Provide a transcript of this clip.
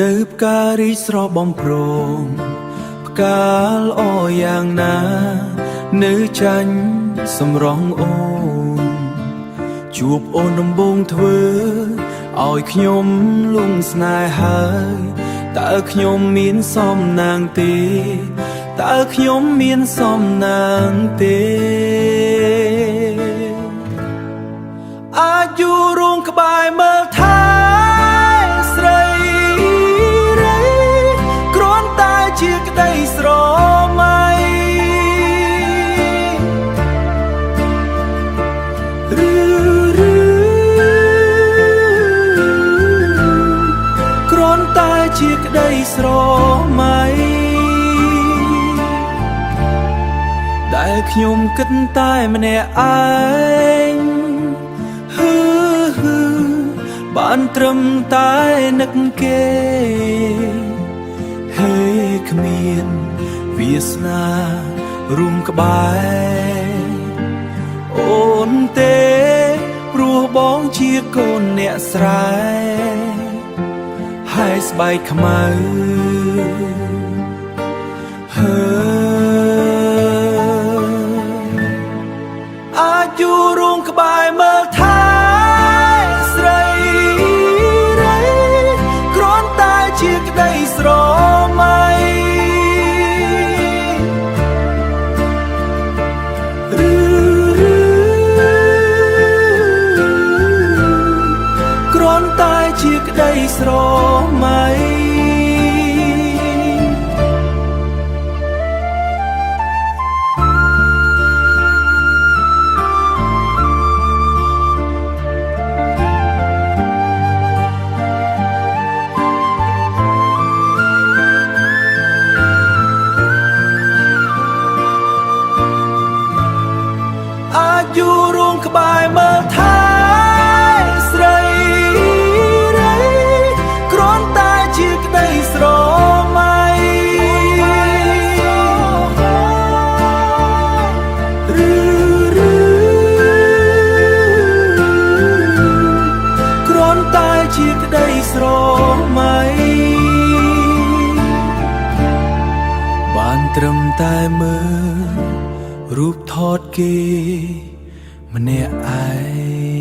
ដើបការរីស្របំព្រមផ្កាលអយ៉ាងណានៅចាញ់សម្រងអូនជួបអូនដំបងធ្វើឲ្យខ្ញុំលងស្នេហ៍ហើយតើខ្ញុំមានសមណាងទេតើខ្ញុំមានសមណាងទេអាចយូររងក្បែរមើលថែស្រីគ្រាន់តែជាក្តីស្រមៃគ្រាន់តែជាក្តីស្រមៃដែលខ្ញុំគិតតែម្នាក់ឯងបានត្រឹមតែនឹកគេហេគ្មានវាសនារួមក្បែរអូនទេព្រោះបងជាកូនអ្នកស្រែហើយស្បែកខ្មៅអាចយូររងក្បែរមើលថែស្រីគ្រាន់តែជាក្តីស្រមៃគ្រាន់តែជាក្តីស្រមៃអាចយូររងក្បែរមើលថែស្រីគ្រាន់តែជាក្តីស្រមៃគ្រាន់តែជាក្តីស្រមៃបានត្រឹមតែមើលរូបថតគេម្នាក់ឯង